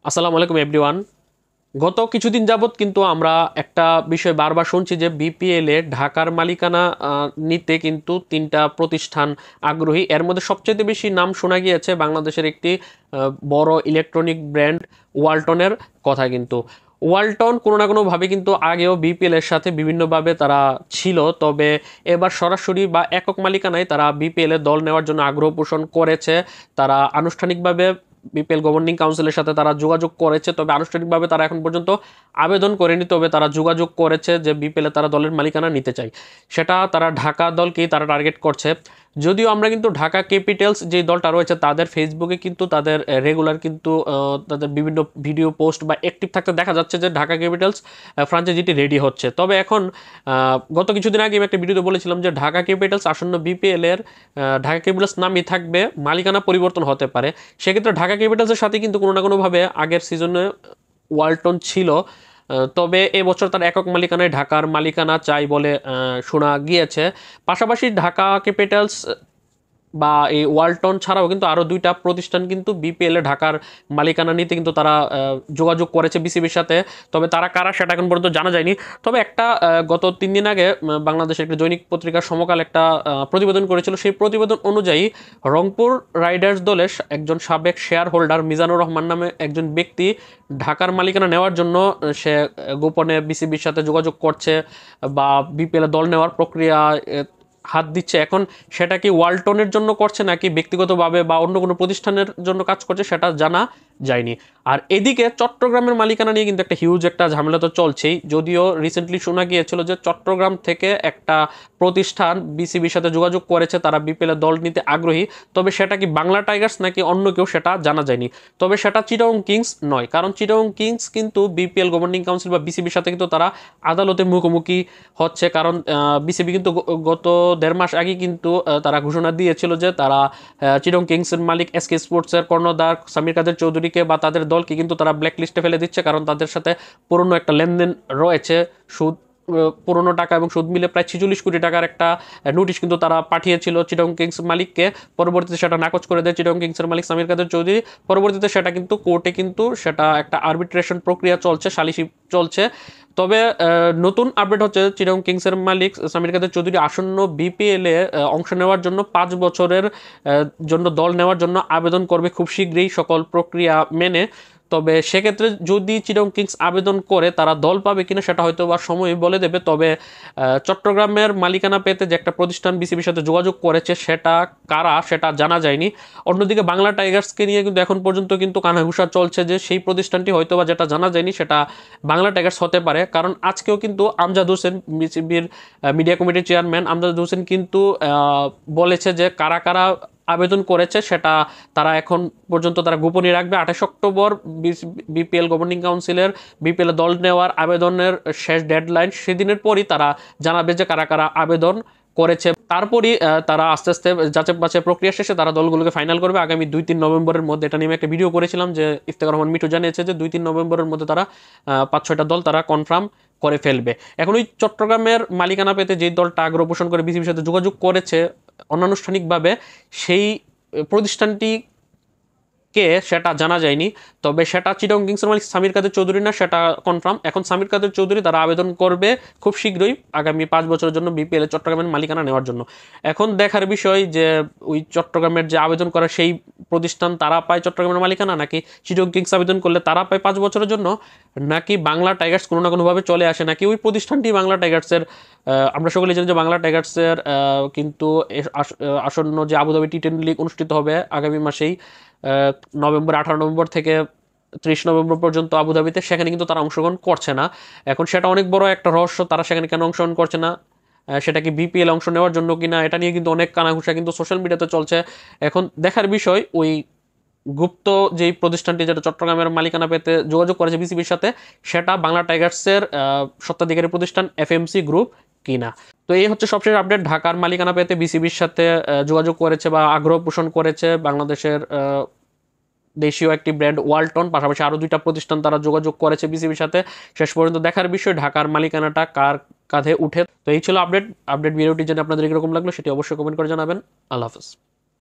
আসসালামু আলাইকুম এভরিওয়ান। গত কিছুদিন যাবৎ কিন্তু আমরা একটা বিষয় বারবার শুনছি যে বিপিএল এ ঢাকার মালিকানা নিতে কিন্তু তিনটা প্রতিষ্ঠান আগ্রহী। এর মধ্যে সবচেয়ে বেশি নাম শোনা গিয়েছে বাংলাদেশের একটি বড় ইলেকট্রনিক ব্র্যান্ড ওয়ালটনের কথা। কিন্তু ওয়ালটন কোনো না কোনোভাবে কিন্তু আগেও বিপিএল এর সাথে বিভিন্নভাবে তারা ছিল, তবে এবার সরাসরি বা একক মালিকানায় তারা বিপিএল এ দল নেওয়ার জন্য আগ্রহ পোষণ করেছে। তারা আনুষ্ঠানিকভাবে বিপিএল গভর্নিং কাউন্সিলের সাথে তারা যোগাযোগ করেছে, তবে আনুষ্ঠানিকভাবে তারা এখন পর্যন্ত আবেদন করেনি। তবে তারা যোগাযোগ করেছে যে বিপিএল এ তারা দলের মালিকানা নিতে চায়, সেটা তারা ঢাকা দলকেই তারা টার্গেট করছে। যদিও আমরা কিন্তু ঢাকা ক্যাপিটালস যে দলটা রয়েছে তাদের ফেসবুকে কিন্তু তাদের রেগুলার কিন্তু তাদের বিভিন্ন ভিডিও পোস্ট বা অ্যাক্টিভ থাকতে দেখা যাচ্ছে যে ঢাকা ক্যাপিটালস ফ্র্যাঞ্চাইজিটি রেডি হচ্ছে। তবে এখন গত কিছুদিন আগে আমি একটা ভিডিওতে বলেছিলাম যে ঢাকা ক্যাপিটালস আসন্ন বিপিএল এর ঢাকা ক্যাপিটালস নামই থাকবে, মালিকানা পরিবর্তন হতে পারে। সেক্ষেত্রে ঢাকা ক্যাপিটালসের সাথে কিন্তু কোনো না কোনোভাবে আগের সিজনে ওয়ালটন ছিল, তবে এবছর তার একক মালিকানায় ঢাকার মালিকানা চাই বলে শোনা গিয়েছে। পাশাপাশি ঢাকা ক্যাপিটালস বা এই ওয়ালটন ছাড়াও কিন্তু আরও দুইটা প্রতিষ্ঠান কিন্তু বিপিএল এ ঢাকার মালিকানা নিতে কিন্তু তারা যোগাযোগ করেছে বিসিবির সাথে। তবে তারা কারা সেটা এখন পর্যন্ত জানা যায়নি। তবে একটা গত 3 দিন আগে বাংলাদেশের একটা দৈনিক পত্রিকা সমকাল একটা প্রতিবেদন করেছিল। সেই প্রতিবেদন অনুযায়ী রংপুর রাইডার্স দলের একজন সাবেক শেয়ার হোল্ডার মিজানুর রহমান নামে একজন ব্যক্তি ঢাকার মালিকানা নেওয়ার জন্য সে গোপনে বিসিবির সাথে যোগাযোগ করছে বা বিপিএল এ দল নেওয়ার প্রক্রিয়া হাত দিচ্ছে। এখন সেটা কি ওয়ালটনের জন্য করছে নাকি ব্যক্তিগতভাবে বা অন্য কোনো প্রতিষ্ঠানের জন্য কাজ করছে সেটা জানা যায়নি। আর এদিকে চট্টগ্রামের মালিকানা নিয়ে কিন্তু একটা হিউজ একটা ঝামেলা তো চলছেই। যদিও রিসেন্টলি শোনা গিয়েছিল যে চট্টগ্রাম থেকে একটা প্রতিষ্ঠান বিসিবির সাথে যোগাযোগ করেছে, তারা বিপিএল এর দল নিতে আগ্রহী। তবে সেটা কি বাংলা টাইগার্স নাকি অন্য কেউ সেটা জানা যায়নি। তবে সেটা চিটাগং কিংস নয়, কারণ চিটাগং কিংস কিন্তু বিপিএল গভর্নিং কাউন্সিল বা বিসিবির সাথে কিন্তু তারা আদালতে মুখোমুখি হচ্ছে। কারণ বিসিবি কিন্তু গত 1.5 মাস আগে কিন্তু তারা ঘোষণা দিয়েছিল যে তারা চিটাগং কিংসের মালিক এসকে স্পোর্টসের কর্ণধার সামির কাদের চৌধুরীকে বা তাদের দলকে কিন্তু তারা ব্ল্যাক লিস্টে ফেলে দিচ্ছে, কারণ তাদের সাথে পুরনো একটা লেনদেন রয়েছে। সুদ পুরনো টাকা এবং সুদ মিলে প্রায় 46 কোটি টাকার একটা নোটিশ কিন্তু তারা পাঠিয়েছিল চিটাগং কিংস মালিককে। পরবর্তীতে সেটা নাকচ করে দেয় চিটাগং কিংসের মালিক সামির কাদের চৌধুরী। পরবর্তীতে সেটা কিন্তু কোর্টে কিন্তু সেটা একটা আরবিট্রেশন প্রক্রিয়া চলছে, সালিসি চলছে। তবে নতুন আপডেট হচ্ছে চিটাগং কিংসের মালিক সামির কাদের চৌধুরী আসন্ন বিপিএল এ অংশ নেওয়ার জন্য 5 বছরের জন্য দল নেওয়ার জন্য আবেদন করবে খুব শীঘ্রই সকল প্রক্রিয়া মেনে। তবে সেক্ষেত্রে যদি চিটাগং কিংস আবেদন করে তারা দল পাবে কিনা সেটা হয়তো বা সময় বলে দেবে। তবে চট্টগ্রামের মালিকানা পেতে যে একটা প্রতিষ্ঠান বিসিবির সাথে যোগাযোগ করেছে সেটা কারা সেটা জানা যায়নি। অন্যদিকে বাংলা টাইগার্সকে নিয়ে কিন্তু এখন পর্যন্ত কিন্তু কানাঘুষা চলছে যে সেই প্রতিষ্ঠানটি হয়তো বা যেটা জানা যায়নি সেটা বাংলা টাইগার্স হতে পারে। কারণ আজকেও কিন্তু আমজাদ হোসেন বিসিবির মিডিয়া কমিটির চেয়ারম্যান আমজাদ হোসেন কিন্তু বলেছে যে কারা কারা আবেদন করেছে সেটা তারা এখন পর্যন্ত তারা গোপনই রাখবে। 28 অক্টোবর বিপিএল গভর্নিং কাউন্সিলের বিপিএল দল নেওয়ার আবেদনের শেষ ডেডলাইন, সেদিনের পরই তারা জানাবে যে কারা কারা আবেদন করেছে। তারপরই তারা আস্তে আস্তে যাচাই বাছাই প্রক্রিয়া শেষে তারা দলগুলোকে ফাইনাল করবে আগামী 2-3 নভেম্বরের মধ্যে। এটা নিয়ে একটা ভিডিও করেছিলাম যে ইফতেখার রহমান মিঠু জানিয়েছে যে 2-3 নভেম্বরের মধ্যে তারা 5-6টা দল তারা কনফার্ম করে ফেলবে। এখন ওই চট্টগ্রামের মালিকানা পেতে যে দলটা আগ্রহ পোষণ করে বিসিবির সাথে যোগাযোগ করেছে অনানুষ্ঠানিকভাবে, সেই প্রতিষ্ঠানটি কে সেটা জানা যায়নি। তবে সেটা চিটাগং কিংসের মালিক সামির কাদের চৌধুরী না, সেটা কনফার্ম। এখন সামির কাদের চৌধুরী তারা আবেদন করবে খুব শীঘ্রই আগামী 5 বছরের জন্য বিপিএল এ চট্টগ্রামের মালিকানা নেওয়ার জন্য। এখন দেখার বিষয় যে ওই চট্টগ্রামের যে আবেদন করা সেই প্রতিষ্ঠান তারা পায় চট্টগ্রামের মালিকানা, নাকি চিটাগং কিংস আবেদন করলে তারা পায় 5 বছরের জন্য, নাকি বাংলা টাইগার্স কোনো না কোনোভাবে চলে আসে, নাকি ওই প্রতিষ্ঠানটি বাংলা টাইগার্সের। আমরা সকলে জানি যে বাংলা টাইগার্সের কিন্তু আসন্ন যে আবুধাবি টি-20 লিগ অনুষ্ঠিত হবে আগামী মাসেই, নভেম্বর 18 নভেম্বর থেকে 30 নভেম্বর পর্যন্ত আবুধাবিতে, সেখানে কিন্তু তারা অংশগ্রহণ করছে না। এখন সেটা অনেক বড় একটা রহস্য, তারা সেখানে কেন অংশগ্রহণ করছে না, সেটা কি বিপিএল অংশ নেওয়ার জন্য কিনা, এটা নিয়ে কিন্তু অনেক কানাঘুষা কিন্তু সোশ্যাল মিডিয়াতে চলছে। এখন দেখার বিষয় ওই গুপ্ত যেই প্রতিষ্ঠানটি যেটা চট্টগ্রামের মালিকানা পেতে যোগাযোগ করেছে বিসিবির সাথে সেটা বাংলা টাইগার্সের স্বত্বাধিকারী প্রতিষ্ঠান এফএমসি গ্রুপ কিনা। তো এই হচ্ছে সবশেষ আপডেট। ঢাকার মালিকানা পেতে বিসিবির সাথে যোগাযোগ করেছে বা আগ্রহ পোষণ করেছে বাংলাদেশের দেশীয় একটি ব্র্যান্ড ওয়ালটন, পাশাপাশি আরও 2টা প্রতিষ্ঠান তারা যোগাযোগ করেছে বিসিবির সাথে। শেষ পর্যন্ত দেখার বিষয় ঢাকার মালিকানাটা কার কাঁধে উঠে। তো এই ছিল আপডেট ভিডিওটি জন্য আপনাদের কিরকম লাগলো সেটি অবশ্যই কমেন্ট করে জানাবেন। আল্লাহ হাফেজ।